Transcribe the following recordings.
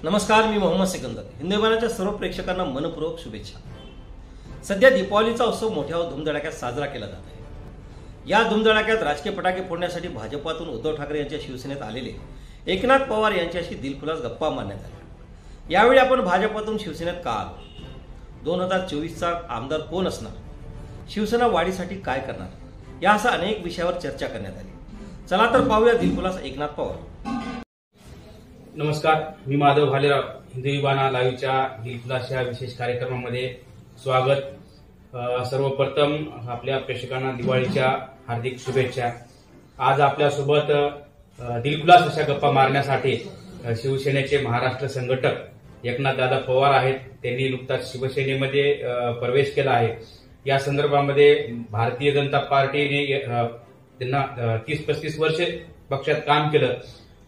नमस्कार, मी मोहम्मद सिकंदर. हिंदुस्थानाच्या सर्व प्रेक्षकांना मनपूर्वक शुभेच्छा. सध्या दीपावलीचा उत्सव मोठ्या धुमधडाक्यात साजरा केला जात आहे. या धुमधडाक्यात राजकीय फटाके फोडण्यासाठी भाजपातून उद्धव ठाकरे यांच्या शिवसेनेत आलेले एकनाथ पवार यांच्याशी दिलखुलास गप्पा मारण्यात आल्या. यावेळी आपण भाजपातून शिवसेनेत का आलो, 2024चा आमदार कोण असणार, शिवसेना वाढीसाठी काय करणार, या अशा अनेक विषयावर चर्चा करण्यात आली. चला तर पाहूया दिलखुलास एकनाथ पवार. नमस्कार, मी माधव भालेराव. हिंदुस्थान लाईव्हच्या दिलखुलास या विशेष कार्यक्रमामध्ये स्वागत. सर्वप्रथम आपल्या प्रेक्षकांना दिवाळीच्या हार्दिक शुभेच्छा. आज आपल्यासोबत दिलखुलास अशा गप्पा मारण्यासाठी शिवसेनेचे महाराष्ट्र संघटक एकनाथ दादा पवार आहेत. त्यांनी नुकताच शिवसेनेमध्ये प्रवेश केला आहे. या संदर्भामध्ये भारतीय जनता पार्टीने त्यांना 30-35 वर्षे पक्षात काम केलं,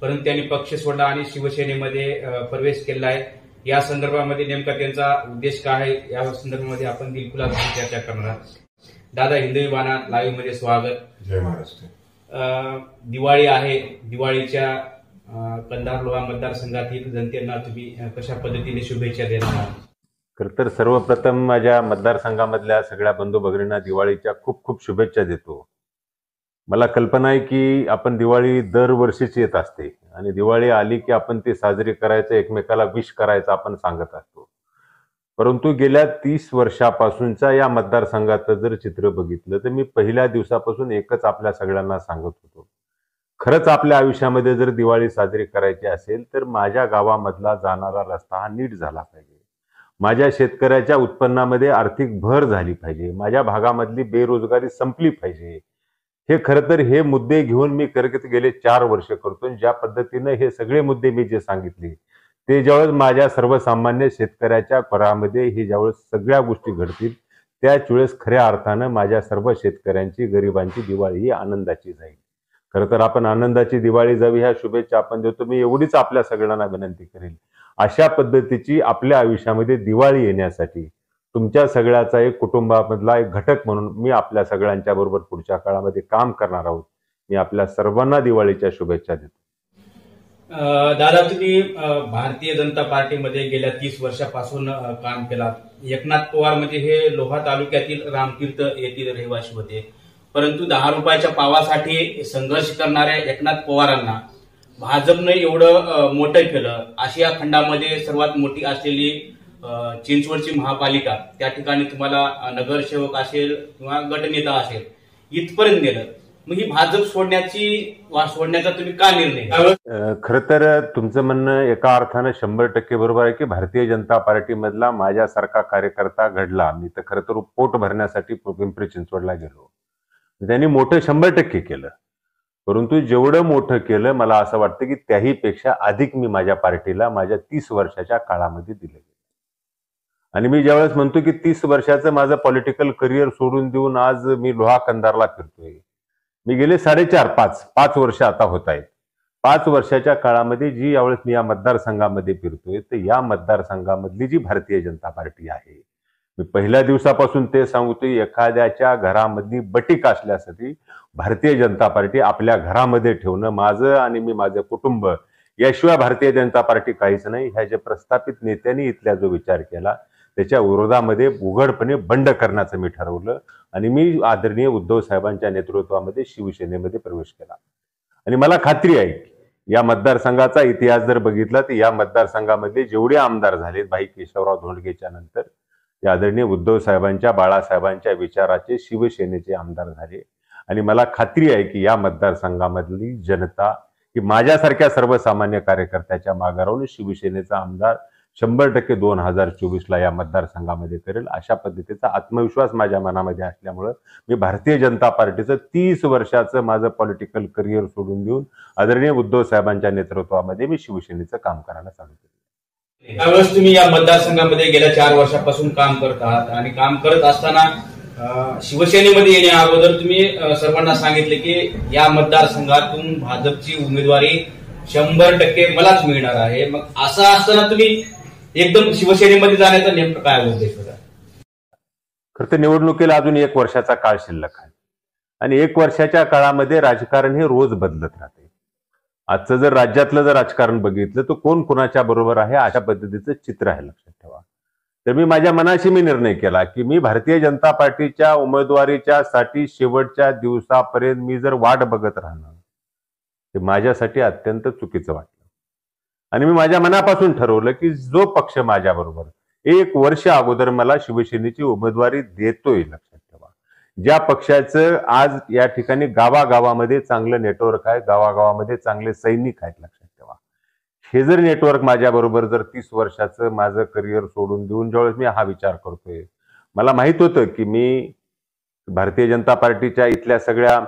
परंतु त्यांनी पक्ष सोडला आणि शिवसेनेमध्ये प्रवेश केला आहे. या संदर्भामध्ये नेमका त्यांचा उद्देश काय आहे या संदर्भामध्ये आपण दिलखुलास चर्चा करणार आहोत. दादा, हिंदुस्थान लाईव्ह मध्ये स्वागत. जय महाराष्ट्र. दिवाळी आहे. दिवाळीच्या कंधार लोहा मतदारसंघातील जनतेला तुम्ही कशा पद्धतीने शुभेच्छा देणार आहात? खरं तर सर्वप्रथम माझ्या मतदारसंघामधल्या सगळ्या बंधू भगिनींना दिवाळीच्या खूप खूप शुभेच्छा देतो. मला कल्पना आहे की आपण दिवाळी दरवर्षीच येत असते आणि दिवाळी आली की आपण ती साजरी करायचं, एकमेकाला विश करायचं आपण सांगत असतो. परंतु गेल्या 30 वर्षापासूनच्या या मतदारसंघाचं जर चित्र बघितलं तर मी पहिल्या दिवसापासून एकच आपल्या सगळ्यांना सांगत होतो, खरंच आपल्या आयुष्यामध्ये जर दिवाळी साजरी करायची असेल तर माझ्या गावामधला जाणारा रस्ता हा नीट झाला पाहिजे, माझ्या शेतकऱ्याच्या उत्पन्नामध्ये आर्थिक भर झाली पाहिजे, माझ्या भागामधली बेरोजगारी संपली पाहिजे. हे खरं तर हे मुद्दे घेऊन मी करत गेले 4 वर्ष करतो. ज्या पद्धतीने हे सगळे मुद्दे मी जे सांगितले ते ज्यावेळेस माझ्या सर्वसामान्य शेतकऱ्याच्या परामध्ये हे ज्यावेळेस सगळ्या गोष्टी घडतील त्याच वेळेस खऱ्या अर्थानं माझ्या सर्व शेतकऱ्यांची, गरिबांची दिवाळी ही आनंदाची जाईल. खरं तर आपण आनंदाची दिवाळी जावी ह्या शुभेच्छा आपण देतो. मी एवढीच आपल्या सगळ्यांना विनंती करेल, अशा पद्धतीची आपल्या आयुष्यामध्ये दिवाळी येण्यासाठी तुमच्या सगळ्याचा एक कुटुंबामधला एक घटक म्हणून मी आपल्या सगळ्यांच्या बरोबर पुढच्या काळामध्ये काम करणार आहोत. मी आपल्या सर्वांना दिवाळीच्या शुभेच्छा देतो. दादा, तुम्ही भारतीय जनता पार्टीमध्ये गेल्या 30 वर्षापासून काम केला. एकनाथ पवार म्हणजे हे लोहा तालुक्यातील रामतीर्थ येथील रहिवासी होते, परंतु 10 रुपयाच्या पावासाठी संघर्ष करणाऱ्या एकनाथ पवारांना भाजपने एवढं मोठं केलं. आशिया खंडामध्ये सर्वात मोठी असलेली चिंचवडची महापालिका, त्या ठिकाणी तुम्हाला नगरसेवक असेल किंवा गटनेता असेल इथपर्यंत नेलं. मग ही भाजप सोडण्याचा तुम्ही का निर्णय? खरं तर तुमचं म्हणणं एका अर्थानं 100% बरोबर आहे की भारतीय जनता पार्टीमधला माझ्यासारखा कार्यकर्ता घडला. मी तर खरं तर पोट भरण्यासाठी पिंपरी चिंचवडला गेलो. त्यांनी मोठं 100% केलं, परंतु जेवढं मोठं केलं मला असं वाटतं की त्याही पेक्षा अधिक मी माझ्या पार्टीला माझ्या 30 वर्षाच्या काळामध्ये दिलं. आणि मी ज्यावेळेस म्हणतो की 30 वर्षाचं माझं पॉलिटिकल करिअर सोडून देऊन आज मी लोहा कंधारला फिरतोय. मी गेले 4.5-5 वर्ष आता होत आहेत. 5 वर्षाच्या काळामध्ये जी यावेळेस मी या मतदारसंघामध्ये फिरतोय तर या मतदारसंघामधली जी भारतीय जनता पार्टी आहे, मी पहिल्या दिवसापासून ते सांगतोय, एखाद्याच्या घरामधली बटीक असल्यासाठी भारतीय जनता पार्टी आपल्या घरामध्ये ठेवणं माझं आणि मी माझं कुटुंब याशिवाय भारतीय जनता पार्टी काहीच नाही. ह्या जे प्रस्थापित नेत्यांनी इथल्या जो विचार केला त्याच्या विरोधामध्ये उघडपणे बंड करण्याचं मी ठरवलं आणि मी आदरणीय उद्धव साहेबांच्या नेतृत्वामध्ये शिवसेनेमध्ये प्रवेश केला. आणि मला खात्री आहे की या मतदारसंघाचा इतिहास जर बघितला तर या मतदारसंघामध्ये जेवढे आमदार झालेत भाई केशवराव धोंडगेच्या नंतर ते आदरणीय उद्धव साहेबांच्या, बाळासाहेबांच्या विचाराचे शिवसेनेचे आमदार झाले. आणि मला खात्री आहे की या मतदारसंघामधली जनता की माझ्यासारख्या सर्वसामान्य कार्यकर्त्याच्या मागारावरून शिवसेनेचा आमदार 100% 2024ला या मतदारसंघामध्ये करेल, अशा पद्धतीचा आत्मविश्वास माझ्या मनामध्ये असल्यामुळं मी भारतीय जनता पार्टीचं 30 वर्षाचं माझं पॉलिटिकल करिअर सोडून देऊन आदरणीय उद्धव साहेबांच्या नेतृत्वामध्ये मी शिवसेनेचं काम करायला चालू केलं. त्यावेळेस तुम्ही या मतदारसंघामध्ये गेल्या 4 वर्षापासून काम करत आहात आणि काम करत असताना शिवसेनेमध्ये येण्या अगोदर तुम्ही सर्वांना सांगितले की या मतदारसंघातून भाजपची उमेदवारी 100% मलाच मिळणार आहे. मग असं असताना तुम्ही एकदम शिवसेनेमध्ये जाण्याचा नेमका काय उद्देश होता? खरं तर निवडणुकीला अजून 1 वर्षाचा काळ शिल्लक आहे आणि 1 वर्षाच्या काळामध्ये राजकारण हे रोज बदलत राहते. आजचं जर राज्यातलं जर राजकारण बघितलं तर कोण कोणाच्या बरोबर आहे अशा पद्धतीचं चित्र आहे, लक्षात ठेवा. तर मी माझ्या मनाशी निर्णय केला की मी भारतीय जनता पार्टीच्या उमेदवारीच्या साठी शेवटच्या दिवसापर्यंत मी जर वाट बघत राहणार ते माझ्यासाठी अत्यंत चुकीचं वाटलं. आणि मी माझ्या मनापासून ठरवलं की जो पक्ष माझ्या बरोबर 1 वर्ष अगोदर मला शिवसेनेची उमेदवारी देतोय, लक्षात ठेवा, ज्या पक्षाचं आज या ठिकाणी गावागावामध्ये चांगलं नेटवर्क आहे, गावागावामध्ये चांगले सैनिक आहेत, लक्षात ठेवा, हे जर नेटवर्क माझ्या बरोबर जर 30 वर्षाचं माझं करिअर सोडून देऊन ज्यावेळेस मी हा विचार करतोय, मला माहित होतं की मी भारतीय जनता पार्टीच्या इथल्या सगळ्या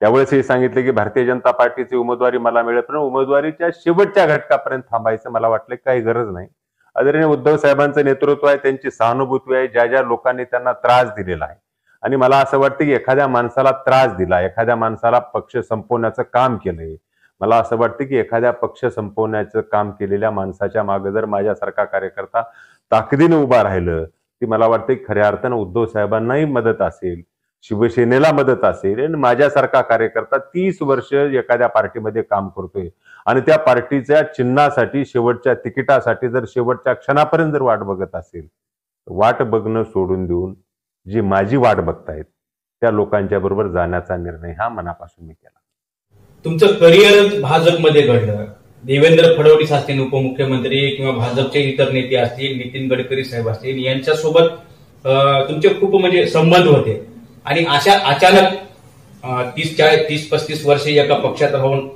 त्यावेळेस हे सांगितलं की भारतीय जनता पार्टीची उमेदवारी मला मिळेल, पण उमेदवारीच्या शेवटच्या घटकापर्यंत थांबायचं मला वाटलं काही गरज नाही. आदरणीय उद्धव साहेबांचं नेतृत्व आहे, त्यांची सहानुभूती आहे, ज्या ज्या लोकांनी त्यांना त्रास दिलेला आहे. आणि मला असं वाटतं की एखाद्या माणसाला त्रास दिला, एखाद्या माणसाला पक्ष संपवण्याचं काम केलंय, मला असं वाटतं की एखाद्या पक्ष संपवण्याचं काम केलेल्या माणसाच्या मागे जर माझ्यासारखा कार्यकर्ता ताकदीने उभा राहिलं, ती मला वाटतं की खऱ्या अर्थानं उद्धव साहेबांनाही मदत असेल, शिवसेनेला मदत असेल. आणि माझ्यासारखा कार्यकर्ता 30 वर्ष एखाद्या पार्टीमध्ये काम करतोय आणि त्या पार्टीच्या चिन्हासाठी शेवटच्या तिकिटासाठी जर शेवटच्या क्षणापर्यंत जर वाट बघत असेल, वाट बघणं सोडून देऊन जी माझी वाट बघतायत त्या लोकांच्या बरोबर जाण्याचा निर्णय हा मनापासून मी केला. तुमचं करिअर भाजपमध्ये घडलं. देवेंद्र फडणवीस असतील उपमुख्यमंत्री किंवा भाजपचे इतर नेते असतील, नितीन गडकरी साहेब असतील, यांच्यासोबत तुमचे खूप म्हणजे संबंध होते. आणि अशा अचानक 30-35 वर्षे एका पक्षात राहून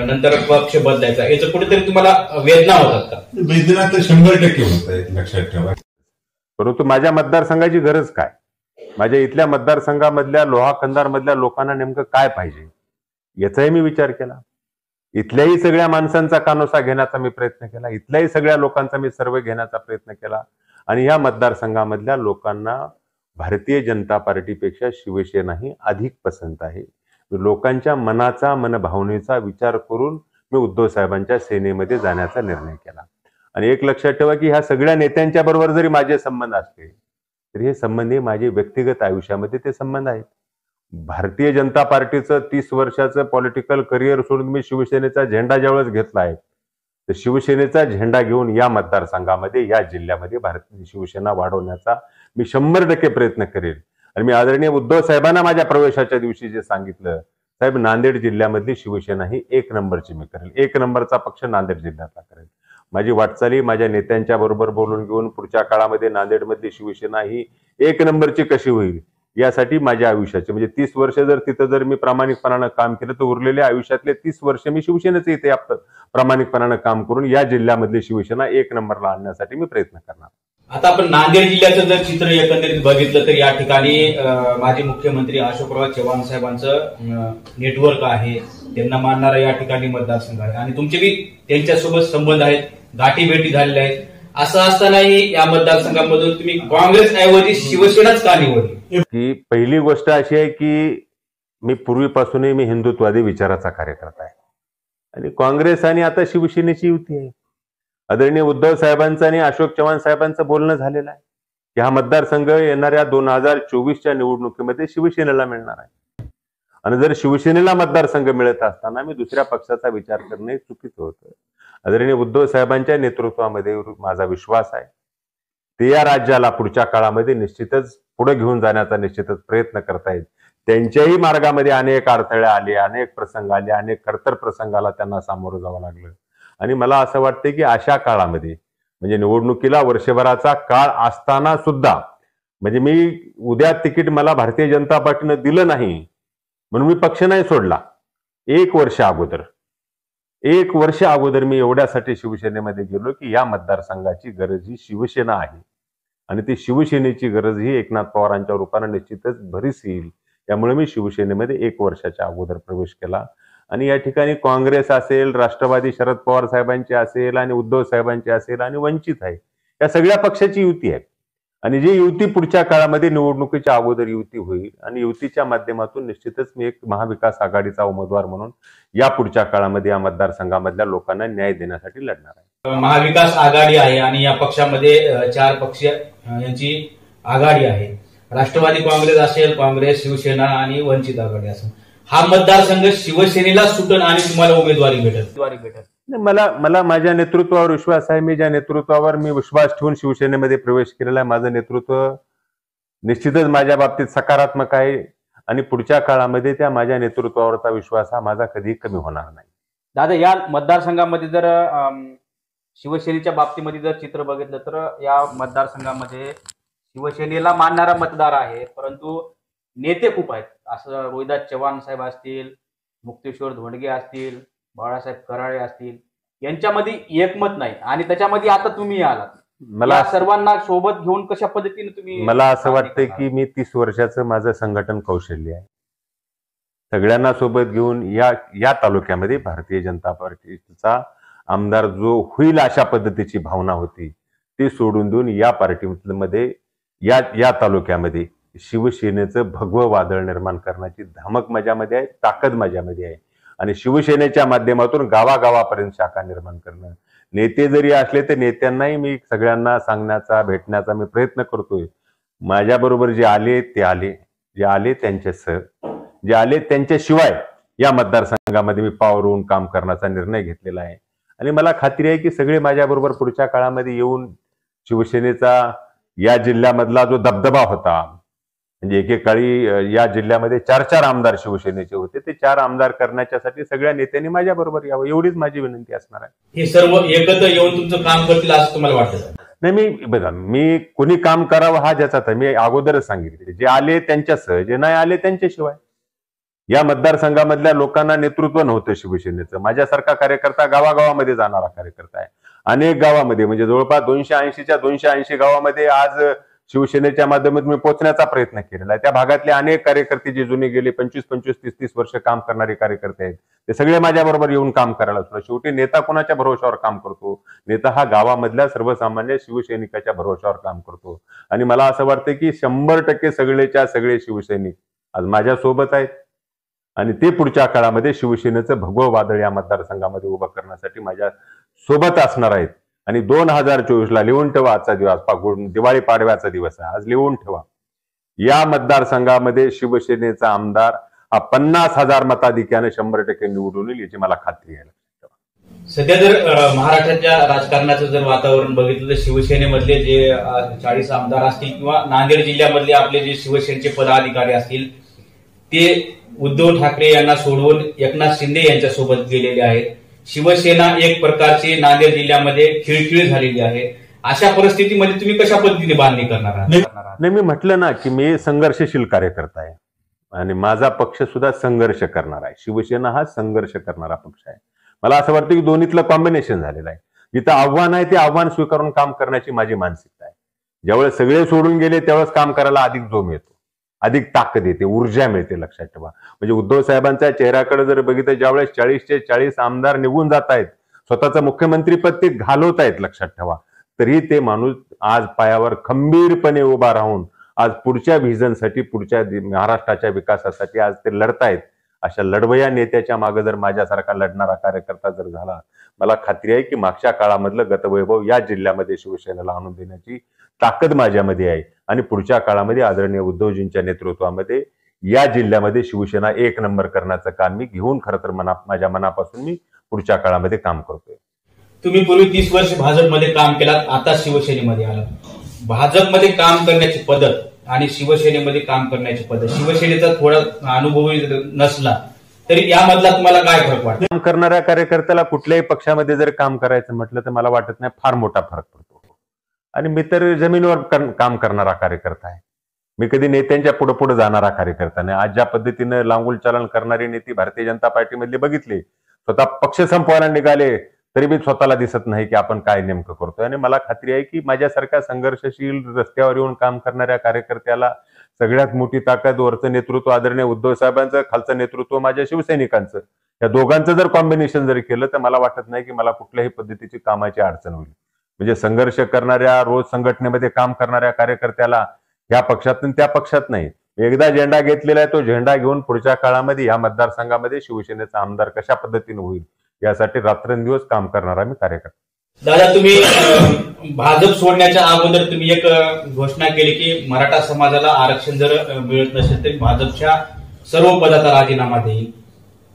नंतर पक्ष बदलायचा, याचं कुठेतरी तुम्हाला वेदना होतात का? वेदना तर 100% होत आहेत, लक्षात ठेवा. परंतु माझ्या मतदारसंघाची गरज काय, माझ्या इथल्या मतदारसंघामधल्या लोहा कंधारमधल्या लोकांना नेमकं काय पाहिजे याचाही मी विचार केला. इथल्याही सगळ्या माणसांचा कानोसा घेण्याचा मी प्रयत्न केला, इथल्याही सगळ्या लोकांचा मी सर्वे घेण्याचा प्रयत्न केला. आणि या मतदारसंघामधल्या लोकांना भारतीय जनता पार्टीपेक्षा शिवसेना ही अधिक पसंत आहे. लोकांच्या मनाचा मनभावनेचा विचार करून मी उद्धव साहेबांच्या सेनेमध्ये जाण्याचा निर्णय केला. आणि एक लक्षात ठेवा की ह्या सगळ्या नेत्यांच्या बरोबर जरी माझे संबंध असले तरी हे संबंध हे माझे व्यक्तिगत आयुष्यामध्ये ते संबंध आहेत. भारतीय जनता पार्टीचं 30 वर्षाचं पॉलिटिकल करिअर सोडून मी शिवसेनेचा झेंडा ज्यावेळेस घेतला आहे, तर शिवसेनेचा झेंडा घेऊन या मतदारसंघामध्ये या जिल्ह्यामध्ये भारतीय शिवसेना वाढवण्याचा मी 100% प्रयत्न करेल. आणि मी आदरणीय उद्धव साहेबांना माझ्या प्रवेशाच्या दिवशी जे सांगितलं, साहेब नांदेड जिल्ह्यामधली शिवसेना ही 1 नंबरची मी करेल, 1 नंबरचा पक्ष नांदेड जिल्ह्यातला करेल. माझी वाटचाली माझ्या नेत्यांच्या बरोबर बोलून घेऊन पुढच्या काळामध्ये नांदेडमधली शिवसेना ही 1 नंबरची कशी होईल यासाठी माझ्या आयुष्याचे म्हणजे 30 वर्ष जर तिथं जर मी प्रामाणिकपणानं काम केलं तर उरलेल्या आयुष्यातले 30 वर्ष मी शिवसेनेचे इथे प्रामाणिकपणानं काम करून या जिल्ह्यामधली शिवसेना 1 नंबरला आणण्यासाठी मी प्रयत्न करणार. आता आपण नांदेड जिल्ह्याचं जर चित्र एकंदरीत बघितलं तर या ठिकाणी माजी मुख्यमंत्री अशोकराव चव्हाण साहेबांचं नेटवर्क आहे, त्यांना मानणारा या ठिकाणी मतदारसंघ आहे आणि तुमचे बी त्यांच्यासोबत संबंध आहेत, गाठीभेटी झालेल्या आहेत. असं असतानाही या मतदारसंघामधून तुम्ही काँग्रेस ऐवजी शिवसेनाच का निवडली? की पहिली गोष्ट अशी आहे की मी पूर्वीपासूनही मी हिंदुत्ववादी विचाराचा कार्यकर्ता आहे आणि काँग्रेस आणि आता शिवसेनेची युती आहे. आदरणीय उद्धव साहेबांचं आणि अशोक चव्हाण साहेबांचं बोलणं झालेलं आहे की हा मतदारसंघ येणाऱ्या 2024च्या निवडणुकीमध्ये शिवसेनेला मिळणार आहे. आणि जर शिवसेनेला मतदारसंघ मिळत असताना मी दुसऱ्या पक्षाचा विचार करणे चुकीचं होतं. आदरणीय उद्धव साहेबांच्या नेतृत्वामध्ये माझा विश्वास आहे, ते या राज्याला पुढच्या काळामध्ये निश्चितच पुढे घेऊन जाण्याचा निश्चितच प्रयत्न करतायत. त्यांच्याही मार्गामध्ये अनेक अडथळे आले, अनेक प्रसंग आले, अनेक खडतर प्रसंगाला त्यांना सामोरं जावं लागलं. आणि मला असं वाटतं की अशा काळामध्ये म्हणजे निवडणुकीला वर्षभराचा काळ असताना सुद्धा म्हणजे मी उद्या तिकीट मला भारतीय जनता पार्टीनं दिलं नाही म्हणून मी पक्ष नाही सोडला. 1 वर्ष अगोदर मी एवढ्यासाठी शिवसेनेमध्ये गेलो की या मतदारसंघाची गरज ही शिवसेना आहे आणि ती शिवसेनेची गरज ही एकनाथ पवारांच्या रूपाने निश्चितच भरीस येईल. त्यामुळे मी शिवसेनेमध्ये 1 वर्षाच्या अगोदर प्रवेश केला. आणि या ठिकाणी काँग्रेस असेल, राष्ट्रवादी शरद पवार साहेबांची असेल आणि उद्धव साहेबांची असेल आणि वंचित आहे, या सगळ्या पक्षाची युती आहे. आणि जी युती पुढच्या काळामध्ये निवडणुकीच्या अगोदर युती होईल आणि युतीच्या माध्यमातून निश्चितच मी एक महाविकास आघाडीचा उमेदवार म्हणून या पुढच्या काळामध्ये या मतदारसंघामधल्या लोकांना न्याय देण्यासाठी लढणार आहे. महाविकास आघाडी आहे आणि या पक्षामध्ये 4 पक्ष यांची आघाडी आहे. राष्ट्रवादी काँग्रेस असेल, काँग्रेस, शिवसेना आणि वंचित आघाडी असेल. हा मतदारसंघ शिवसेनेला सुटन आणि तुम्हाला उमेदवारी भेटल? मला माझ्या नेतृत्वावर विश्वास आहे. मी ज्या नेतृत्वावर मी विश्वास ठेवून शिवसेनेमध्ये प्रवेश केलेला आहे, माझं नेतृत्व निश्चितच माझ्या बाबतीत सकारात्मक आहे आणि पुढच्या काळामध्ये त्या माझ्या नेतृत्वावरचा विश्वास हा माझा कधी कमी होणार नाही. दादा, या मतदारसंघामध्ये जर शिवसेनेच्या बाबतीमध्ये जर चित्र बघितलं तर या मतदारसंघामध्ये शिवसेनेला मानणारा मतदार आहे, परंतु नेते खूप आहेत. असं रोहिदास चव्हाण साहेब असतील, मुक्तेश्वर धोंडगे असतील, बाळासाहेब कराळे असतील, यांच्यामध्ये एकमत नाही आणि त्याच्यामध्ये आता तुम्ही आलात. मला सर्वांना सोबत घेऊन कशा पद्धतीने तुम्ही? मला असं वाटतंय की मी 30 वर्षाचं माझं संघटन कौशल्य आहे. सगळ्यांना सोबत घेऊन या तालुक्यामध्ये भारतीय जनता पार्टीचा आमदार जो होईल अशा पद्धतीची भावना होती ती सोडून देऊन या पार्टीमध्ये या तालुक्यामध्ये शिवसेनेचं भगवं वादळ निर्माण करण्याची धमक माझ्यामध्ये आहे, ताकद माझ्यामध्ये आहे आणि शिवसेनेच्या माध्यमातून गावागावापर्यंत शाखा निर्माण करणं. नेते जरी असले तर नेत्यांनाही मी सगळ्यांना सांगण्याचा भेटण्याचा मी प्रयत्न करतोय. माझ्याबरोबर जे आले ते आले, जे आले त्यांच्यासह, जे आले त्यांच्याशिवाय या मतदारसंघामध्ये मी पावर होऊन काम करण्याचा निर्णय घेतलेला आहे आणि मला खात्री आहे की सगळे माझ्याबरोबर पुढच्या काळामध्ये येऊन शिवसेनेचा या जिल्ह्यामधला जो दबदबा होता, म्हणजे एकेकाळी या जिल्ह्यामध्ये 4 आमदार शिवसेनेचे होते, ते 4 आमदार करण्याच्यासाठी सगळ्या नेत्यांनी माझ्याबरोबर यावं एवढीच माझी विनंती असणार आहे. हे सर्व एकत्र येऊन तुमचं काम करतील असं तुम्हाला वाटतं? नाही, मी कोणी काम करावं हा ज्याचा तर मी अगोदरच सांगितले, जे आले त्यांच्यासह, जे नाही आले त्यांच्याशिवाय. या मतदारसंघामधल्या लोकांना नेतृत्व नव्हतं शिवसेनेचं. माझ्यासारखा कार्यकर्ता गावागावामध्ये जाणारा कार्यकर्ता आहे. अनेक गावामध्ये म्हणजे जवळपास 280च्या 280 गावामध्ये आज शिवसेनेच्या माध्यमातून मी पोहोचण्याचा प्रयत्न केलेला आहे. त्या भागातले अनेक कार्यकर्ते जे जुने गेले 25-25, 30-30 वर्ष काम करणारे कार्यकर्ते आहेत, ते सगळे माझ्याबरोबर येऊन काम करायला सुरू. शेवटी नेता कोणाच्या भरोशावर काम करतो? नेता हा गावामधल्या सर्वसामान्य शिवसैनिकाच्या भरोशावर काम करतो आणि मला असं वाटतं की 100% सगळेच्या सगळे शिवसैनिक आज माझ्यासोबत आहेत आणि ते पुढच्या काळामध्ये शिवसेनेचं भगवं वादळ या मतदारसंघामध्ये उभं करण्यासाठी माझ्या सोबत असणार आहेत. आणि 2024ला लिहून ठेवा, आजचा दिवस दिवाळी पाडव्याचा दिवस आहे, आज लिहून ठेवा, या मतदारसंघामध्ये शिवसेनेचा आमदार हा 50,000 मताधिक्याने 100% निवडून येईल याची मला खात्री आहे. सध्या जर महाराष्ट्राच्या राजकारणाचं जर वातावरण बघितलं तर शिवसेनेमधले जे 40 आमदार असतील किंवा नांदेड जिल्ह्यामधले आपले जे शिवसेनेचे पदाधिकारी असतील ते उद्धव ठाकरे यांना सोडवून एकनाथ शिंदे यांच्यासोबत गेलेले आहेत. शिवसेना एक प्रकारची नांदेड जिल्ह्यामध्ये खिळखिळ झालेली आहे. अशा परिस्थितीमध्ये तुम्ही कशा पद्धतीने बांधणी करणार आहात? नाही, मी म्हटलं ना की मी संघर्षशील कार्यकर्ता आहे आणि माझा पक्ष सुद्धा संघर्ष करणार आहे. शिवसेना हा संघर्ष करणारा पक्ष आहे. मला असं वाटतं की दोन्हीतलं कॉम्बिनेशन झालेलं आहे. जिथं आव्हान आहे ते आव्हान स्वीकारून काम करण्याची माझी मानसिकता आहे. ज्यावेळेस सगळे सोडून गेले त्यावेळेस काम करायला अधिक जोम येतो, अधिक ताकद येते, ऊर्जा मिळते. लक्षात ठेवा, म्हणजे उद्धव साहेबांच्या चेहऱ्याकडे जर बघितलं, ज्यावेळेस 40चे 40 आमदार निघून जात आहेत, स्वतःचं मुख्यमंत्रीपद ते घालवत आहेत, लक्षात ठेवा, तरी ते माणूस आज पायावर खंबीरपणे उभा राहून आज पुढच्या व्हिजनसाठी, पुढच्या महाराष्ट्राच्या विकासासाठी आज ते लढतायत. अशा लढवया नेत्याच्या मागे जर माझ्यासारखा लढणारा कार्यकर्ता जर झाला, मला खात्री आहे की मागच्या काळामधलं गतवैभव या जिल्ह्यामध्ये शिवसेनेला आणून देण्याची ताकद माझ्यामध्ये आहे आणि पुढच्या काळामध्ये आदरणीय उद्धवजींच्या नेतृत्वामध्ये या जिल्ह्यामध्ये शिवसेना 1 नंबर करण्याचं काम मी घेऊन खरं तर माझ्या मनापासून मी पुढच्या काळामध्ये काम करतोय. तुम्ही पूर्वी 30 वर्ष भाजपमध्ये काम केलात, आता शिवसेनेमध्ये आलात. भाजपमध्ये काम करण्याची पद्धत आणि शिवसेनेमध्ये काम करण्याची पद्धत, शिवसेनेचा थोडा अनुभवही नसला तरी यामधला तुम्हाला काय फरक वाटतो? काम करणाऱ्या कार्यकर्त्याला कुठल्याही पक्षामध्ये जर काम करायचं म्हटलं तर मला वाटत नाही फार मोठा फरक पडतो. आणि मी तर जमिनीवर काम करणारा कार्यकर्ता आहे. मी कधी नेत्यांच्या पुढे पुढे जाणारा कार्यकर्ता नाही. आज ज्या पद्धतीनं लांगुल चालन करणारी नेते भारतीय जनता पार्टीमधले बघितले, स्वतः पक्ष संपवायला निघाले तरी मी स्वतःला दिसत नाही की आपण काय नेमकं करतोय. आणि मला खात्री आहे की माझ्यासारख्या संघर्षशील रस्त्यावर येऊन काम करणाऱ्या कार्यकर्त्याला सगळ्यात मोठी ताकद वरचं नेतृत्व आदरणीय उद्धव साहेबांचं, खालचं नेतृत्व माझ्या शिवसैनिकांचं, या दोघांचं जर कॉम्बिनेशन जर केलं तर मला वाटत नाही की मला कुठल्याही पद्धतीची कामाची अडचण होईल. म्हणजे संघर्ष करणाऱ्या, रोज संघटनेमध्ये काम करणाऱ्या कार्यकर्त्याला या पक्षातून त्या पक्षात नाही, एकदा झेंडा घेतलेला आहे तो झेंडा घेऊन पुढच्या काळामध्ये या मतदारसंघामध्ये शिवसेनेचा आमदार कशा पद्धतीने होईल यासाठी रात्रंदिवस काम करणारा मी कार्यकर्ता. दादा, तुम्ही भाजप सोडण्याच्या अगोदर तुम्ही एक घोषणा केली की मराठा समाजाला आरक्षण जर मिळत नसेल तरी भाजपच्या सर्व पदाचा राजीनामा देईन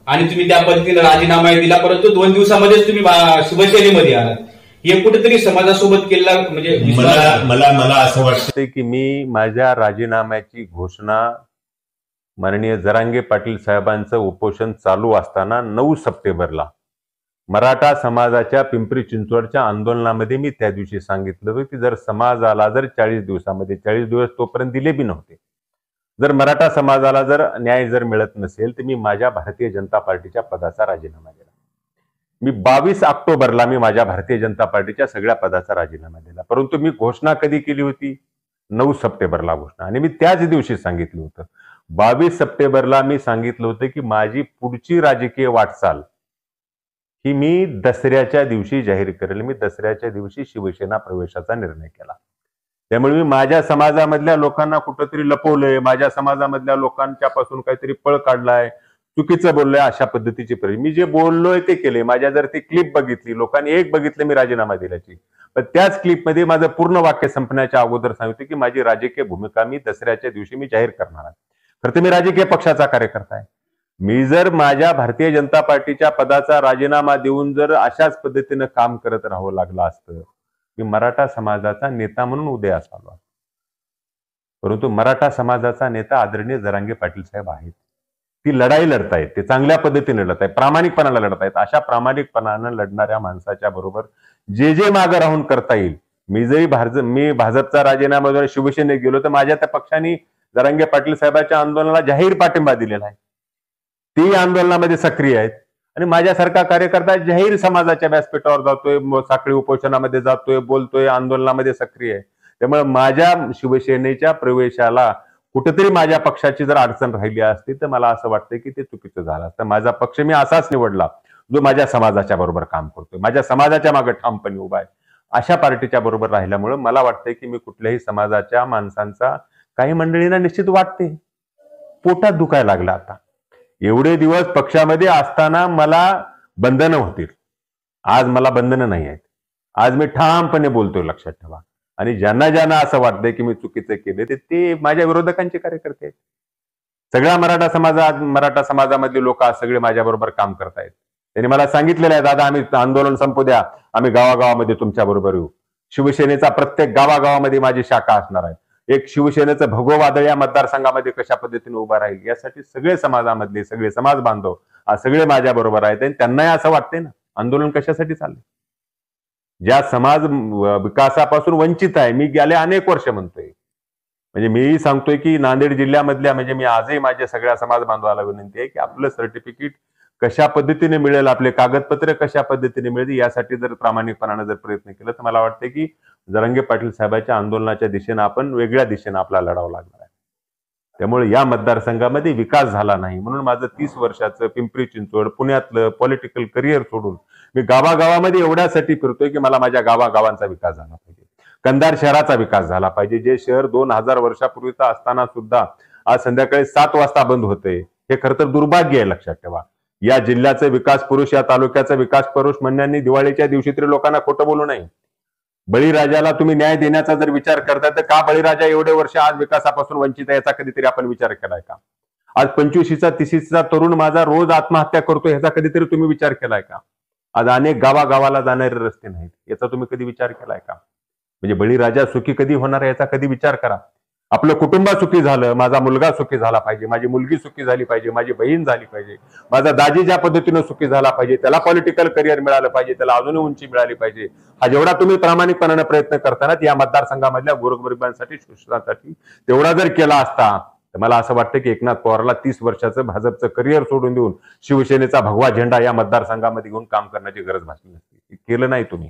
आणि तुम्ही त्या पद्धतीने राजीनामा दिला, परंतु 2 दिवसामध्येच तुम्ही शिवसेनेमध्ये आलात. हे कुठेतरी समाजासोबत केलेला म्हणजे मला असं वाटतं की मी माझ्या राजीनाम्याची घोषणा माननीय जरांगे पाटील साहेबांचं उपोषण चालू असताना 9 सप्टेंबरला मराठा समाजाच्या पिंपरी चिंचवडच्या आंदोलनामध्ये मी त्या दिवशी सांगितलं होतं की जर समाजाला 40 दिवसामध्ये 40 दिवस तोपर्यंत दिले बी नव्हते, जर मराठा समाजाला न्याय मिळत नसेल तर मी माझ्या भारतीय जनता पार्टीच्या पदाचा राजीनामा दिला. मी 22 ऑक्टोबरला मी माझ्या भारतीय जनता पार्टीच्या सगळ्या पदाचा राजीनामा दिला. परंतु मी घोषणा कधी केली होती? 9 सप्टेंबरला घोषणा. आणि मी त्याच दिवशी सांगितलं होतं, 22 सप्टेंबरला मी सांगितलं होतं की माझी पुढची राजकीय वाटचाल ही मी दसऱ्याच्या दिवशी जाहीर करेल. मी दसऱ्याच्या दिवशी शिवसेना प्रवेशाचा निर्णय केला. त्यामुळे मी माझ्या समाजामधल्या लोकांना कुठंतरी लपवलंय, माझ्या समाजामधल्या लोकांच्या पासून काहीतरी पळ काढलाय, चुकीचं बोललोय, अशा पद्धतीची मी जे बोललोय ते केले. माझ्या जर ती क्लिप बघितली, लोकांनी एक बघितलं मी राजीनामा दिल्याची, पण त्याच क्लिपमध्ये माझं पूर्ण वाक्य संपण्याच्या अगोदर सांगितलं की माझी राजकीय भूमिका मी दसऱ्याच्या दिवशी मी जाहीर करणार आहे. तर ते मी राजकीय पक्षाचा कार्यकर्ता आहे. मी जर माझ्या भारतीय जनता पार्टीच्या पदाचा राजीनामा देऊन जर अशाच पद्धतीनं काम करत राहावं लागलं असतं, मी मराठा समाजाचा नेता म्हणून उदयास आलो. परंतु मराठा समाजाचा नेता आदरणीय जरांगे पाटील साहेब आहेत. ती लढाई लढतायत, ते चांगल्या पद्धतीने लढत आहेत, प्रामाणिकपणाला लढत आहेत. अशा प्रामाणिकपणानं लढणाऱ्या माणसाच्या बरोबर जे मागं राहून करता येईल. मी भाजपचा राजीनामा देऊन शिवसेनेत गेलो तर माझ्या त्या पक्षाने जरांगे पाटील साहेबांच्या आंदोलनाला जाहीर पाठिंबा दिलेला आहे. ती आंदोलनामध्ये सक्रिय आहेत. आणि माझ्यासारखा कार्यकर्ता जाहीर समाजाच्या व्यासपीठावर जातोय, साखळी उपोषणामध्ये जातोय, बोलतोय, आंदोलनामध्ये सक्रिय आहे. त्यामुळे माझ्या शिवसेनेच्या प्रवेशाला कुठेतरी माझ्या पक्षाची जर अडचण राहिली असती तर मला असं वाटतं की ते चुकीचं झालं असतं. माझा पक्ष मी असाच निवडला जो माझ्या समाजाच्या बरोबर काम करतोय, माझ्या समाजाच्या मागे ठामपणे उभा आहे. अशा पार्टीच्या बरोबर राहिल्यामुळे मला वाटतंय की मी कुठल्याही समाजाच्या माणसांचा, काही मंडळींना निश्चित वाटते, पोटात दुखायला लागला. आता एवढे दिवस पक्षामध्ये असताना मला बंधनं होतील, आज मला बंधनं नाही आहेत. आज मी ठामपणे बोलतोय, लक्षात ठेवा. आणि ज्यांना असं वाटतंय की मी चुकीचं केले ते माझ्या विरोधकांचे कार्यकर्ते आहेत. सगळा मराठा समाजामधले लोक आज सगळे माझ्या बरोबर काम करतायत. त्यांनी मला सांगितलेलं आहे, दादा आम्ही आंदोलन संपू द्या, आम्ही गावागावामध्ये तुमच्या बरोबर येऊ. शिवसेनेचा प्रत्येक गावागावामध्ये माझी शाखा असणार आहे. एक शिवसेनेचं भगवं वादळ या मतदारसंघामध्ये कशा पद्धतीने उभा राहील यासाठी सगळे समाजामधले सगळे समाज बांधव आज सगळे माझ्या बरोबर आहेत. आणि त्यांनाही असं वाटतंय ना, आंदोलन कशासाठी चाललंय? ज्या समाज विकासापासून वंचित आहे, मी गेले अनेक वर्ष म्हणतोय, म्हणजे मीही सांगतोय की नांदेड जिल्ह्यामधल्या, म्हणजे मी आजही माझ्या सगळ्या समाज बांधवाला विनंती आहे की आपलं सर्टिफिकेट कशा पद्धतीने मिळेल, आपले कागदपत्र कशा पद्धतीने मिळेल, यासाठी जर प्रामाणिकपणानं जर प्रयत्न केला तर मला वाटतं की जरांगे पाटील साहेबांच्या आंदोलनाच्या दिशेनं आपण वेगळ्या दिशेनं आपल्याला लढावं लागणार आहे. त्यामुळे या मतदारसंघामध्ये विकास झाला नाही म्हणून माझं 30 वर्षाचं पिंपरी चिंचवड पुण्यातलं पॉलिटिकल करिअर सोडून मी गावागावामध्ये एवढ्यासाठी फिरतोय की मला माझ्या गावागावांचा विकास झाला पाहिजे, कंधार शहराचा विकास झाला पाहिजे. जे शहर 2000 वर्षापूर्वीचं असताना सुद्धा आज संध्याकाळी 7 वाजता बंद होते, हे खरं तर दुर्भाग्य आहे. लक्षात ठेवा, या जिल्ह्याचे विकास पुरुष, या तालुक्याचा विकास पुरुष म्हणण्यानी दिवाळीच्या दिवशी तरी लोकांना खोटं बोलू नये. बळीराजाला तुम्ही न्याय देण्याचा जर विचार करताय तर का बळीराजा एवढे वर्ष आज विकासापासून वंचित आहे याचा कधीतरी आपण विचार केलाय का? आज 25चा 30चा तरुण माझा रोज आत्महत्या करतो ह्याचा कधीतरी तुम्ही विचार केलाय का? आज अनेक गावागावाला जाणारे रस्ते नाहीत, याचा तुम्ही कधी विचार केलाय का? म्हणजे बळीराजा सुखी कधी होणार आहे याचा कधी विचार करा. आपलं कुटुंब सुखी झालं, माझा मुलगा सुखी झाला पाहिजे, माझी मुलगी सुखी झाली पाहिजे, माझी बहीण झाली पाहिजे, माझा दाजी ज्या पद्धतीनं सुखी झाला पाहिजे, त्याला पॉलिटिकल करिअर मिळालं पाहिजे, त्याला अजूनही उंची मिळाली पाहिजे. हा जेवढा तुम्ही प्रामाणिकपणाने प्रयत्न करताना या मतदारसंघामधल्या गोरगरिबांसाठी, शोषणासाठी तेवढा जर केला असता तर मला असं वाटतं की एकनाथ पवारला 30 वर्षाचं भाजपचं करिअर सोडून देऊन शिवसेनेचा भगवा झेंडा या मतदारसंघामध्ये घेऊन काम करण्याची गरज भासली नसती. केलं नाही, तुम्ही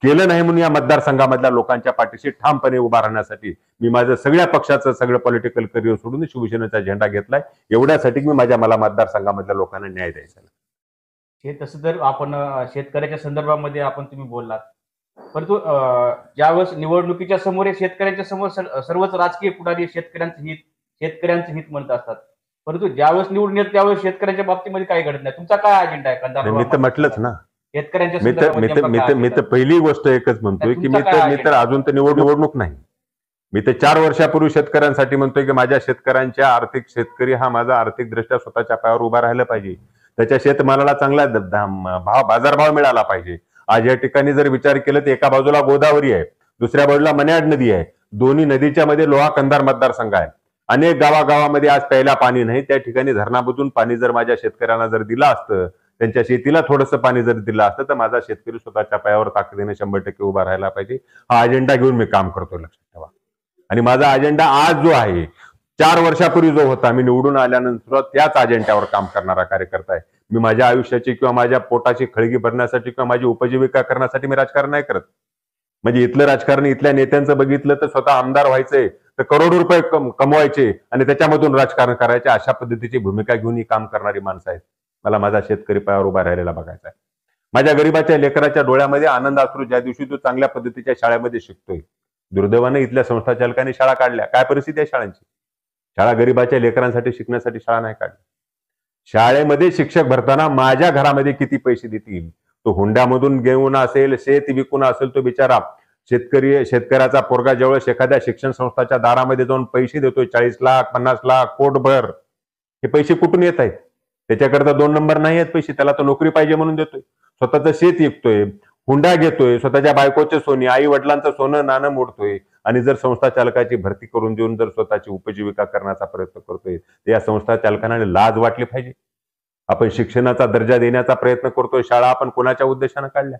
केलं नाही. म्हणून या मतदारसंघामधल्या लोकांच्या पाठीशी ठामपणे उभा राहण्यासाठी मी माझं सगळ्या पक्षाचं सगळं पॉलिटिकल करिअर सोडून शिवसेनेचा झेंडा घेतलाय. एवढ्यासाठी मी मला मतदारसंघामधल्या लोकांना न्याय द्यायचा. हे तसं तर आपण शेतकऱ्याच्या संदर्भामध्ये तुम्ही बोललात, परंतु ज्यावेळेस निवडणुकीच्या समोर शेतकऱ्यांच्या समोर सर्वच राजकीय पुढारी शेतकऱ्यांचं हित म्हणत असतात, परंतु ज्यावेळेस निवडून येत त्यावेळेस शेतकऱ्यांच्या बाबतीमध्ये काय घडत नाही. तुमचा काय अजेंडा आहे? मी तर म्हटलंच ना, शेतकऱ्यांच्या मी तर पहिली गोष्ट एकच म्हणतोय की मी तर अजून तर निवडणूक नाही. मी तर 4 वर्षापूर्वी शेतकऱ्यांसाठी म्हणतोय की माझ्या शेतकऱ्यांच्या शेतकरी हा माझा आर्थिकदृष्ट्या स्वतःच्या पायावर उभा राहिला पाहिजे. त्याच्या शेतमालाला चांगला बाजारभाव मिळाला पाहिजे. आज या ठिकाणी जर विचार केला तर एका बाजूला गोदावरी आहे, दुसऱ्या बाजूला मन्याड नदी आहे. दोन्ही नदीच्या मध्ये लोहा कंधार मतदारसंघ आहे. अनेक गावागावामध्ये आज प्यायला पाणी नाही. त्या ठिकाणी धरणामधून पाणी जर माझ्या शेतकऱ्यांना जर दिलं असतं, त्यांच्या शेतीला थोडंसं पाणी जर दिलं असतं, तर माझा शेतकरी स्वतःच्या पायावर ताकदीने 100% उभा राहायला पाहिजे. हा अजेंडा घेऊन मी काम करतो, लक्षात ठेवा. आणि माझा अजेंडा आज जो आहे, 4 वर्षापूर्वी जो होता, मी निवडून आल्यानंतर त्याच अजेंड्यावर काम करणारा कार्यकर्ता आहे. मी माझ्या आयुष्याची किंवा माझ्या पोटाची खळगी भरण्यासाठी किंवा माझी उपजीविका करण्यासाठी मी राजकारण नाही करत. म्हणजे इथलं राजकारण इथल्या नेत्यांचं बघितलं तर स्वतः आमदार व्हायचंय, तर करोडो रुपये कमवायचे आणि त्याच्यामधून राजकारण करायचे, अशा पद्धतीची भूमिका घेऊन ही काम करणारी माणसं आहेत. मला माझा शेतकरी पायावर उभा राहिलेला बघायचा आहे. माझ्या गरीबाच्या लेकराच्या डोळ्यामध्ये आनंद असतो ज्या दिवशी तो चांगल्या पद्धतीच्या शाळेमध्ये शिकतोय. दुर्दैवाने इथल्या संस्था चालकांनी शाळा काढल्या. काय परिस्थिती आहे शाळांची? शाळा गरीबाच्या लेकरांसाठी शिकण्यासाठी शाळा नाही काढल्या. शाळेमध्ये शिक्षक भरताना माझ्या घरामध्ये किती पैसे देतील? तो हुंड्यामधून घेऊन असेल, शेत विकून असेल, तो बिचारा शेतकऱ्याचा पोरगा ज्यावेळेस एखाद्या शिक्षण संस्थाच्या दारामध्ये जाऊन पैसे देतोय 40 लाख, 50 लाख, कोटभर, हे पैसे कुठून येत आहेत? त्याच्याकरता 2 नंबर नाही आहेत पैसे. त्याला तर नोकरी पाहिजे म्हणून देतोय. स्वतःचं शेत विकतोय, हुंडा घेतोय, स्वतःच्या बायकोचे सोने, आई वडिलांचं सोनं नाणं मोडतोय आणि जर संस्था चालकाची भरती करून देऊन जर स्वतःची उपजीविका करण्याचा प्रयत्न करतोय, तर या संस्था चालकांना लाज वाटली पाहिजे. आपण शिक्षणाचा दर्जा देण्याचा प्रयत्न करतोय. शाळा आपण कोणाच्या उद्देशानं काढल्या?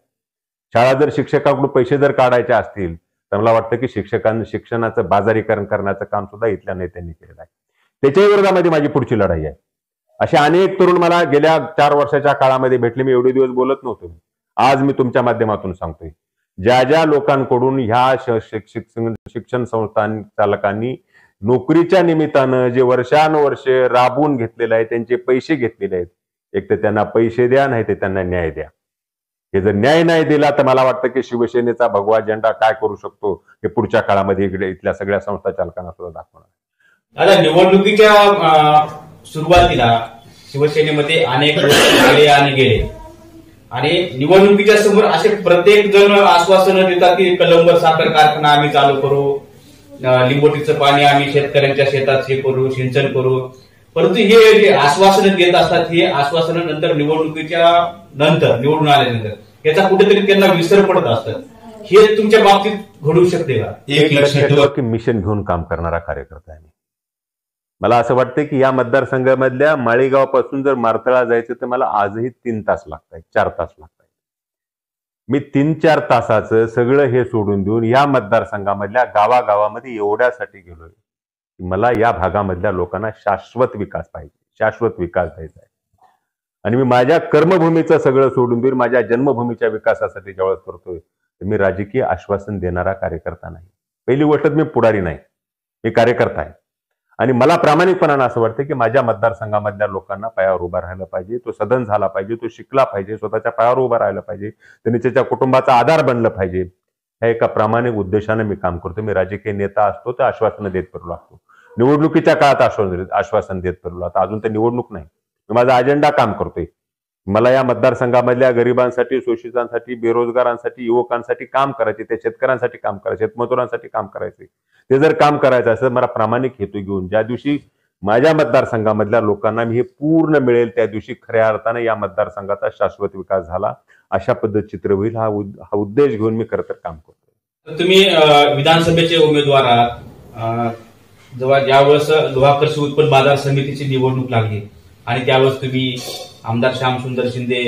शाळा जर शिक्षकाकडून पैसे जर काढायचे असतील तर मला वाटतं की शिक्षणाचं बाजारीकरण करण्याचं काम सुद्धा इथल्या नेत्यांनी केलेलं आहे. त्याच्या विरोधामध्ये माझी पुढची लढाई आहे. असे अनेक तरुण मला गेल्या 4 वर्षाच्या काळामध्ये भेटले. मी एवढे दिवस बोलत नव्हतो. आज मी तुमच्या माध्यमातून सांगतोय, ज्या ज्या लोकांकडून ह्या शिक्षण संस्था चालकांनी नोकरीच्या निमित्तानं जे वर्षानुवर्षे राबवून घेतलेलं आहे, त्यांचे पैसे घेतलेले आहेत, एक तर त्यांना पैसे द्या, नाही तर त्यांना न्याय द्या. हे जर न्याय नाही दिला तर मला वाटतं की शिवसेनेचा भगवा झेंडा काय करू शकतो हे पुढच्या काळामध्ये इथल्या सगळ्या संस्था चालकांना सुद्धा दाखवणार. आता निवडणुकीच्या सुरुवातीला शिवसेनेमध्ये अनेक लोक आले आणि गेले आणि निवडणुकीच्या समोर असे प्रत्येक जण आश्वासनं देतात की कलंबर साखर कारखाना आम्ही चालू करू, लिंबोटीचं पाणी आम्ही शेतकऱ्यांच्या शेतात हे करू, सिंचन करू. परंतु हे जे आश्वासनं देत असतात, हे आश्वासनं नंतर निवडणुकीच्या नंतर, निवडून आल्यानंतर याचा कुठेतरी त्यांना विसर पडत असतात. हे तुमच्या बाबतीत घडू शकते का? एक लक्षात ठेवा की मिशन घेऊन काम करणारा कार्यकर्ता आहे. मला असं वाटतं की या मतदारसंघामधल्या माळेगाव पासून जर मारतळा जायचं तर मला आजही 3 तास लागतात, 4 तास लागतात. मी 3-4 तासाचं सगळं हे सोडून देऊन या मतदारसंघामधल्या गावागावामध्ये एवढ्यासाठी गेलोय की मला या भागामधल्या लोकांना शाश्वत विकास पाहिजे, शाश्वत विकास द्यायचा आहे. आणि मी माझ्या कर्मभूमीचं सगळं सोडून देऊन माझ्या जन्मभूमीच्या विकासासाठी ज्यावेळेस करतोय तर मी राजकीय आश्वासन देणारा कार्यकर्ता नाही. पहिली गोष्ट, मी पुढारी नाही, मी कार्यकर्ता आहे. आणि मला प्रामाणिकपणानं असं वाटतं की माझ्या मतदारसंघामधल्या लोकांना पायावर उभा राहायला पाहिजे, तो सदन झाला पाहिजे, तो शिकला पाहिजे, स्वतःच्या पायावर उभा राहायला पाहिजे, त्यांनी त्याच्या कुटुंबाचा आधार बनलं पाहिजे. ह्या एका प्रामाणिक उद्देशाने मी काम करतो. मी राजकीय नेता असतो तर आश्वासनं देत फिरलो असतो, निवडणुकीच्या काळात आश्वासन देत फिरलो. आता अजून तर निवडणूक नाही, मी माझा अजेंडा काम करतोय. मला या मतदारसंघामधल्या गरिबांसाठी, शोषितांसाठी, बेरोजगारांसाठी, युवकांसाठी काम करायचे, त्या शेतकऱ्यांसाठी काम करायचे, शेतमजुरांसाठी काम करायचे. ते जर काम करायचं असेल मला प्रामाणिक हेतू घेऊन ज्या दिवशी माझ्या मतदारसंघामधल्या लोकांना मी हे पूर्ण मिळेल त्या दिवशी खऱ्या अर्थाने या मतदारसंघाचा शाश्वत विकास झाला, अशा पद्धत चित्र होईल, हा उद्देश घेऊन मी खरं तर काम करतो. तुम्ही विधानसभेचे उमेदवार आहात. जेव्हा ज्यावेळेस लोहा कृषी उत्पन्न बाजार समितीची निवडणूक लागली आणि त्यावेळेस तुम्ही आमदार श्यामसुंदर शिंदे,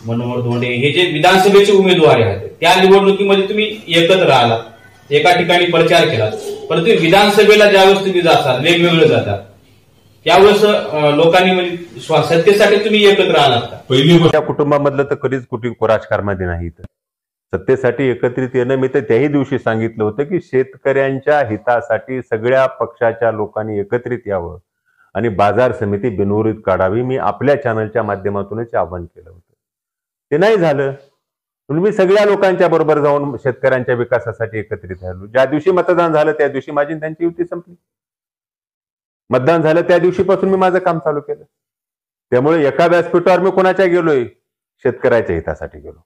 मनोहर धोंडे हे जे विधानसभेचे उमेदवार आहेत त्या निवडणुकीमध्ये तुम्ही एकत्र आलात, एका ठिकाणी प्रचार केला. परंतु विधानसभेला ज्यावेळेस तुम्ही जातात, वेगवेगळे जातात, त्यावेळेस लोकांनी म्हणजे सत्तेसाठी तुम्ही एकत्र आलात का? पहिली गोष्ट, कुटुंबामधलं तर कधीच कुठे राजकारणामध्ये नाही. सत्तेसाठी एकत्रित येणं, मी तर त्याही दिवशी सांगितलं होतं की शेतकऱ्यांच्या हितासाठी सगळ्या पक्षाच्या लोकांनी एकत्रित यावं आणि बाजार समिती बिनविरोध काढावी. मी आपल्या चॅनलच्या माध्यमातूनच आवाहन केलं होतं. ते नाही झालं. मी सगळ्या लोकांच्या बरोबर जाऊन शेतकऱ्यांच्या विकासासाठी एकत्रित राहिलो. ज्या दिवशी मतदान झालं त्या दिवशी माझी त्यांची युती संपली. मतदान झालं त्या दिवशीपासून मी माझं काम चालू केलं. त्यामुळे एका व्यासपीठावर मी कोणाच्या गेलोय? शेतकऱ्याच्या हितासाठी गेलो.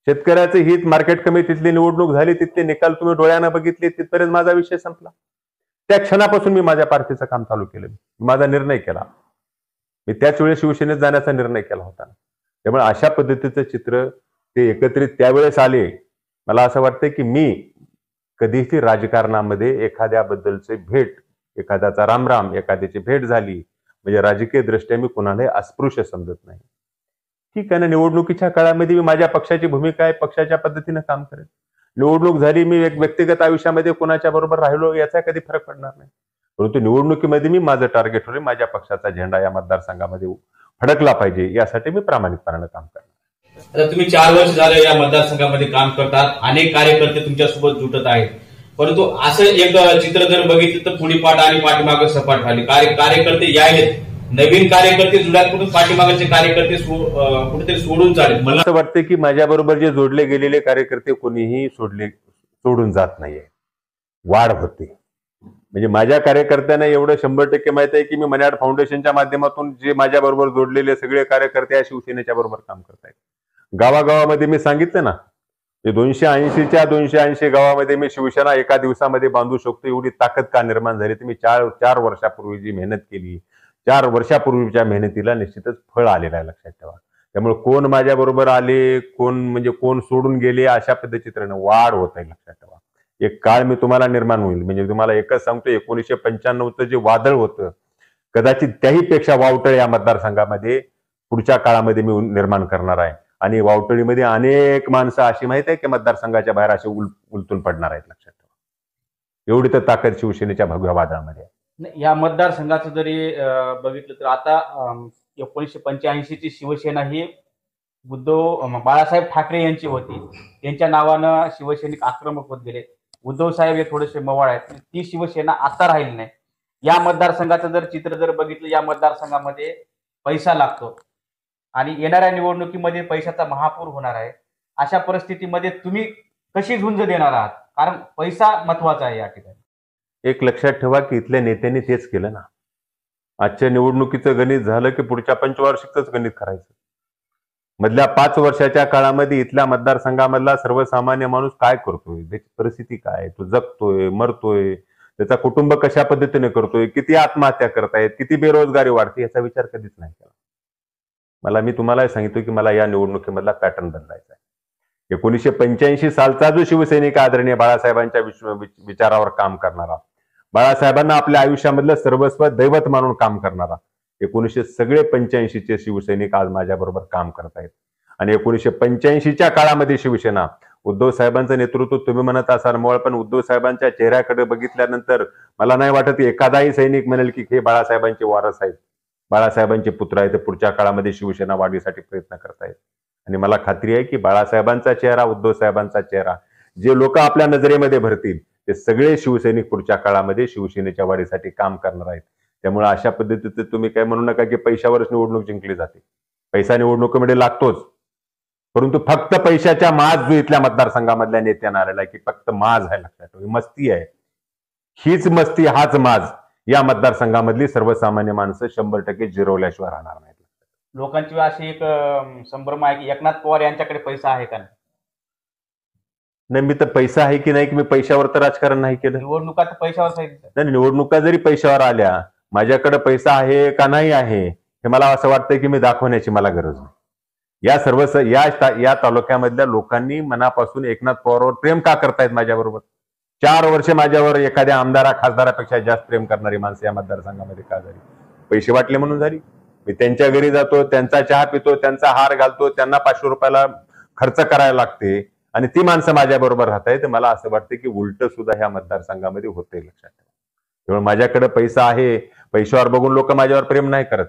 शेतकऱ्याचं हित, मार्केट कमिटीतली निवडणूक झाली, तिथले निकाल तुम्ही डोळ्यानं बघितले, तिथपर्यंत माझा विषय संपला. त्या क्षणापासून मी माझ्या पार्टीचं काम चालू केलं. माझा निर्णय केला. मी त्याच वेळेस शिवसेनेत जाण्याचा निर्णय केला होता. त्यामुळे अशा पद्धतीचं चित्र ते एकत्रित त्यावेळेस आले. मला असं वाटतं की मी कधीही राजकारणामध्ये एखाद्याबद्दलचे भेट, एखाद्याचा रामराम, एखाद्याची भेट झाली म्हणजे राजकीय दृष्ट्या मी कुणालाही अस्पृश्य समजत नाही. ठीक आहे ना, निवडणुकीच्या काळामध्ये मी माझ्या पक्षाची भूमिका आहे, पक्षाच्या पद्धतीनं काम करेन. निवडणूक झाली, मी एक व्यक्तिगत आयुष्यामध्ये कोणाच्या बरोबर राहिलो याचा कधी फरक पडणार नाही. परंतु निवडणुकीमध्ये मी माझं टार्गेट ठेवले, माझ्या पक्षाचा झेंडा या मतदारसंघामध्ये फडकला पाहिजे, यासाठी मी प्रामाणिकपणाने काम करणार. आता तुम्ही 4 वर्ष झाले या मतदारसंघामध्ये काम करतात, अनेक कार्यकर्ते तुमच्यासोबत जुटत आहेत, परंतु असं एक चित्र जर बघितलं तर पुढे पाठ आणि पाठीमागे सपाट झाली. कार्यकर्ते यायलेत, नवीन कार्यकर्ते जुळ्याकडून पाठीमागचे कार्यकर्ते कुठेतरी सोडून चालेल. मला असं वाटतं की माझ्याबरोबर जे जोडले गेलेले कार्यकर्ते कोणीही सोडून जात नाहीये, वाढ होते. म्हणजे माझ्या कार्यकर्त्यांना एवढं 100% माहित आहे की मी मन्याड फाउंडेशनच्या माध्यमातून जे माझ्याबरोबर जोडलेले सगळे कार्यकर्ते या शिवसेनेच्या बरोबर काम करतायत. गावागावामध्ये मी सांगितलं ना, 280च्या 280 गावामध्ये मी शिवसेना एका दिवसामध्ये बांधू शकतो, एवढी ताकद का निर्माण झाली. तर मी 4 वर्षापूर्वी जी मेहनत केली, 4 वर्षापूर्वीच्या मेहनतीला निश्चितच फळ आलेलं आहे, लक्षात ठेवा. त्यामुळे कोण माझ्याबरोबर आले, कोण सोडून गेले, अशा पद्धतीनं वाढ होत आहे, लक्षात ठेवा. एक काळ मी तुम्हाला निर्माण होईल. म्हणजे तुम्हाला एकच सांगतो, 1995चं जे वादळ होतं, कदाचित त्याहीपेक्षा वावटळ या मतदारसंघामध्ये पुढच्या काळामध्ये मी निर्माण करणार आहे. आणि वावटळीमध्ये अनेक माणसं अशी माहित आहे की मतदारसंघाच्या बाहेर असे उलटून पडणार आहेत, लक्षात ठेवा. एवढी तर ताकद शिवसेनेच्या भगव्या वादळामध्ये आहे. या मतदारसंघाचं जरी बघितलं तर आता 1985ची शिवसेना ही बाळासाहेब ठाकरे यांची होती. त्यांच्या नावानं शिवसैनिक आक्रमक होत गेले. उद्धव साहेब हे थोडेसे मवाळ आहेत. ती शिवसेना आता राहिली नाही. या मतदारसंघाचं जर चित्र जर बघितलं, या मतदारसंघामध्ये पैसा लागतो आणि येणाऱ्या निवडणुकीमध्ये पैशाचा महापूर होणार आहे. अशा परिस्थितीमध्ये तुम्ही कशी झुंज देणार आहात? कारण पैसा महत्वाचा आहे या ठिकाणी. एक लक्षात ठेवा की इथल्या नेत्यांनी तेच केलं ना. आजच्या निवडणुकीचं गणित झालं की पुढच्या पंचवार्षिकच गणित करायचं. मधल्या 5 वर्षाच्या काळामध्ये इथल्या मतदारसंघामधला सर्वसामान्य माणूस काय करतोय, त्याची परिस्थिती काय, तो जगतोय, मरतोय, त्याचा कुटुंब कशा पद्धतीने करतोय, किती आत्महत्या करतायत, किती बेरोजगारी वाढते, याचा विचार कधीच नाही केला. मी तुम्हाला सांगितलं की मला या निवडणुकीमधला पॅटर्न बदलायचा आहे. 1985 सालचा जो शिवसैनिक आदरणीय बाळासाहेबांच्या विचारावर काम करणारा, बाळासाहेबांना आपल्या आयुष्यामधलं सर्वस्व दैवत मानून काम करणारा, 1985चे शिवसैनिक आज माझ्याबरोबर काम करतायत. आणि 1985च्या काळामध्ये शिवसेना, उद्धव साहेबांचं नेतृत्व तुम्ही म्हणत असाल मोळ, पण उद्धव साहेबांच्या चेहऱ्याकडे बघितल्यानंतर मला नाही वाटत एखादाही सैनिक म्हणेल की हे बाळासाहेबांचे वारस आहेत, बाळासाहेबांचे पुत्र आहेत, पुढच्या काळामध्ये शिवसेना वाढीसाठी प्रयत्न करतायत. आणि मला खात्री आहे की बाळासाहेबांचा चेहरा, उद्धव साहेबांचा चेहरा, जे लोक आपल्या नजरेमध्ये भरतील ते सगळे शिवसैनिक पुढच्या काळामध्ये शिवसेनेच्या वाढीसाठी काम करणार आहेत. त्यामुळे अशा पद्धतीचे तुम्ही काय म्हणू नका की पैशावरच निवडणूक जिंकली जाते. पैसा निवडणुकीमध्ये लागतोच, परंतु फक्त पैशाच्या माज जो इथल्या मतदारसंघामधल्या नेत्यांना आलेला आहे की फक्त माज आहे, लक्षात ठेवा, मस्ती आहे. हीच मस्ती, हाच माज या मतदारसंघामधली सर्वसामान्य माणसं 100% जिरवल्याशिवाय राहणार नाहीत. लोकांची अशी एक संभ्रम आहे की एकनाथ पवार यांच्याकडे पैसा आहे का नाही. मी तर पैसा आहे की नाही की मी पैशावर तर राजकारण नाही केलं. निवडणुका तर पैशावर नाही, निवडणुका जरी पैशावर आल्या, माझ्याकडे पैसा आहे का नाही आहे हे मला असं वाटतं की मी दाखवण्याची मला गरज नाही. या तालुक्यामधल्या लोकांनी मनापासून एकनाथ पवारवर प्रेम का करतायत माझ्याबरोबर? 4 वर्ष माझ्यावर एखाद्या आमदारा खासदारापेक्षा जास्त प्रेम करणारी माणसं या मतदारसंघामध्ये का झाली? पैसे वाटले म्हणून झाली. मी त्यांच्या घरी जातो, त्यांचा चहा पितो, त्यांचा हार घालतो, त्यांना 500 रुपयाला खर्च करायला लागते आणि ती माणसं माझ्या बरोबर राहतायत. मला असं वाटतं की उलट सुद्धा ह्या मतदारसंघामध्ये होते, लक्षात ठेवा. त्यामुळे माझ्याकडे पैसा आहे, पैशावर बघून लोक माझ्यावर प्रेम नाही करत.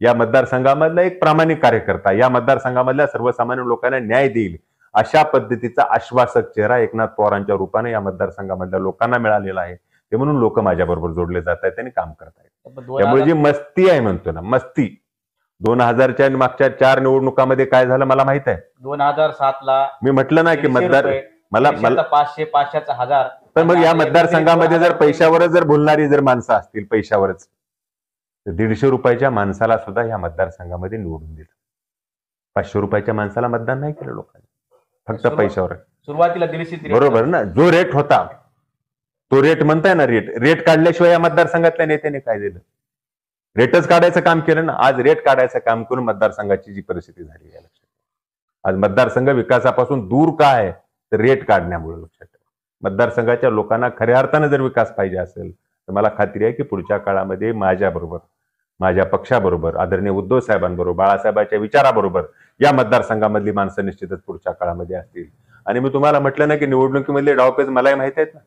या मतदारसंघामधला एक प्रामाणिक कार्यकर्ता, या मतदारसंघामधल्या सर्वसामान्य लोकांना न्याय देईल अशा पद्धतीचा आश्वासक चेहरा एकनाथ पवारांच्या रूपाने या मतदारसंघामधल्या लोकांना मिळालेला आहे. ते म्हणून लोक माझ्याबरोबर जोडले जात आहेत आणि काम करतायत. त्यामुळे जी मस्ती आहे म्हणतो ना, मस्ती 2000च्या मागच्या 4 निवडणुकामध्ये काय झालं मला माहित आहे. 2007ला मी म्हटलं ना की मतदार मला 500, 500चा 1000. पण मग या मतदारसंघामध्ये जर पैशावरच जर बोलणारी जर माणसं असतील, पैशावरच, तर 150 रुपयाच्या माणसाला सुद्धा या मतदारसंघामध्ये निवडून दिलं. 500 रुपयाच्या माणसाला मतदान नाही केलं लोकांनी. फक्त पैशावर. सुरुवातीला दिलीशी ती बरोबर ना, जो रेट होता तो रेट म्हणताय ना, रेट काढल्याशिवाय या मतदारसंघातल्या नेत्याने काय दिलं? रेटच काढायचं काम केलं ना. आज रेट काढायचं काम करून मतदारसंघाची जी परिस्थिती झाली आहे लक्षात ठेवा. आज मतदारसंघ विकासापासून दूर का आहे? तर रेट काढण्यामुळे लक्षात ठेवा. मतदारसंघाच्या लोकांना खऱ्या अर्थानं जर विकास पाहिजे असेल तर मला खात्री आहे की पुढच्या काळामध्ये माझ्याबरोबर, माझ्या पक्षाबरोबर, आदरणीय उद्धव साहेबांबरोबर, बाळासाहेबांच्या विचाराबरोबर या मतदारसंघामधली माणसं निश्चितच पुढच्या काळामध्ये असतील. आणि मी तुम्हाला म्हटलं ना की निवडणुकीमधले डावपेच मलाही माहिती आहेत ना.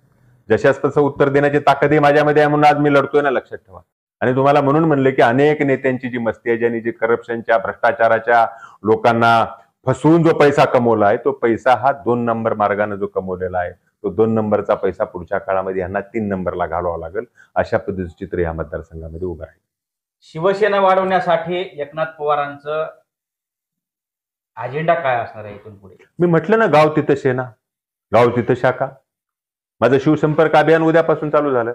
जशाच तसं उत्तर देण्याची ताकदही माझ्यामध्ये आहे, म्हणून आज मी लढतोय ना, लक्षात ठेवा. आणि तुम्हाला म्हणून म्हणले की अनेक नेत्यांची जी मस्ती आहे, ज्यांनी जी करप्शनच्या, भ्रष्टाचाराच्या, लोकांना फसवून जो पैसा कमवला आहे, तो पैसा हा 2 नंबर मार्गाने जो कमवलेला आहे, तो 2 नंबरचा पैसा पुढच्या काळामध्ये यांना 3 नंबरला घालवावा लागेल. अशा पद्धतीचं चित्र या मतदारसंघामध्ये उभं आहे. शिवसेना वाढवण्यासाठी एकनाथ पवारांचं अजेंडा काय असणार आहे इथून पुढे? मी म्हटलं ना, गाव तिथं सेना, गाव तिथं शाखा. माझं शिवसंपर्क अभियान उद्यापासून चालू झालं.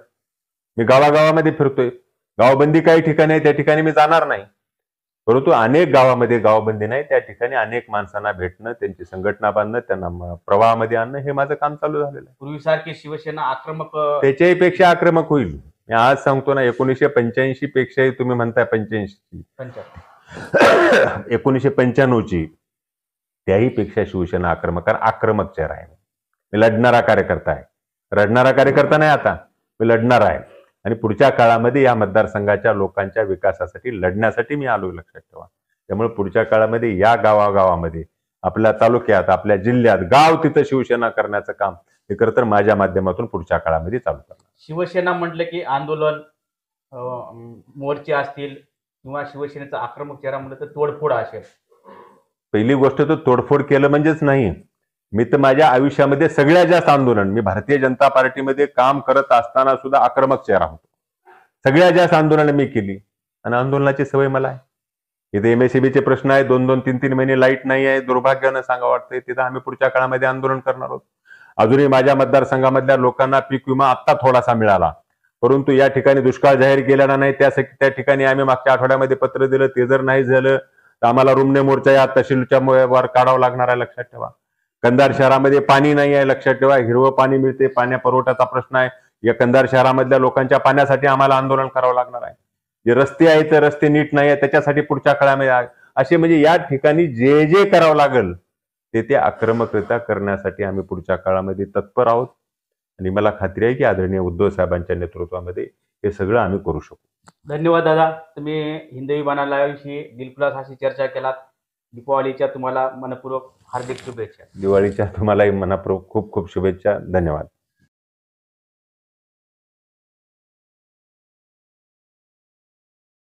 मी गावागावामध्ये फिरतोय. गावबंदी काही ठिकाणी आहे, त्या ठिकाणी मी जाणार नाही. परंतु अनेक गावामध्ये गावबंदी नाही, त्या ठिकाणी अनेक माणसांना भेटणं, त्यांची संघटना बांधणं, त्यांना प्रवाहामध्ये आणणं, हे माझं काम चालू झालेलं आहे. पूर्वीसारखी शिवसेना आक्रमक, त्याच्याही पेक्षा आक्रमक होईल. मी आज सांगतो ना, 1985 पेक्षाही, तुम्ही म्हणताय 85, 1995ची, त्याही पेक्षा शिवसेना आक्रमक, कारण आक्रमक चेहरा आहे. मी लढणारा कार्यकर्ता आहे. रडणारा कार्यकर्ता नाही, आता मी लढणार आहे. आणि पुढच्या काळामध्ये या मतदारसंघाच्या लोकांच्या विकासासाठी लढण्यासाठी मी आलो, लक्षात ठेवा. त्यामुळे पुढच्या काळामध्ये या गावागावामध्ये, आपल्या तालुक्यात, आपल्या जिल्ह्यात, गाव तिथं शिवसेना करण्याचं काम हे खरं तर माझ्या माध्यमातून पुढच्या काळामध्ये चालू करणार. शिवसेना म्हटलं की आंदोलन, मोर्चे असतील किंवा शिवसेनेचा आक्रमक चेहरा म्हटलं तर तोडफोड असेल. पहिली गोष्ट तर तोडफोड केलं म्हणजेच नाही. मी तर माझ्या आयुष्यामध्ये सगळ्यात जास्त आंदोलन, मी भारतीय जनता पार्टीमध्ये काम करत असताना सुद्धा आक्रमक चेहरा होतो. सगळ्यात जास्त आंदोलन मी केली आणि आंदोलनाची सवय मला आहे. इथे MSEBीचे प्रश्न आहे, 2-2, 3-3 महिने लाईट नाही आहे, दुर्भाग्यानं सांगा वाटतंय. तिथं आम्ही पुढच्या काळामध्ये आंदोलन करणार आहोत. अजूनही माझ्या मतदारसंघामधल्या लोकांना पीक विमा आत्ता थोडासा मिळाला, परंतु या ठिकाणी दुष्काळ जाहीर केलेला नाही. त्या ठिकाणी आम्ही मागच्या आठवड्यामध्ये पत्र दिलं. ते जर नाही झालं तर आम्हाला रुमने मोर्चा या तहसीलच्या वर काढावा लागणार आहे, लक्षात ठेवा. कंधार शहरामध्ये पाणी नाही आहे, लक्षात ठेवा. हिरवं पाणी मिळते, पाण्या पुरवठ्याचा प्रश्न आहे. या कंधार शहरामधल्या लोकांच्या पाण्यासाठी आम्हाला आंदोलन करावं लागणार आहे. जे रस्ते आहेत ते रस्ते नीट नाही आहे, त्याच्यासाठी पुढच्या काळामध्ये असे म्हणजे या ठिकाणी जे जे करावं लागेल ते आक्रमकरित्या करण्यासाठी आम्ही पुढच्या काळामध्ये तत्पर आहोत. आणि मला खात्री आहे की आदरणीय उद्धव साहेबांच्या नेतृत्वामध्ये हे सगळं आम्ही करू शकू. धन्यवाद दादा. तुम्ही हिंदवी बाणा लाईव्हशी दिलखुलास अशी चर्चा केलात. दीपावलीच्या तुम्हाला मनपूर्वक हार्दिक शुभेच्छा. दिवाळीच्या तुम्हालाही मनपूर्वक खूप खूप शुभेच्छा. धन्यवाद.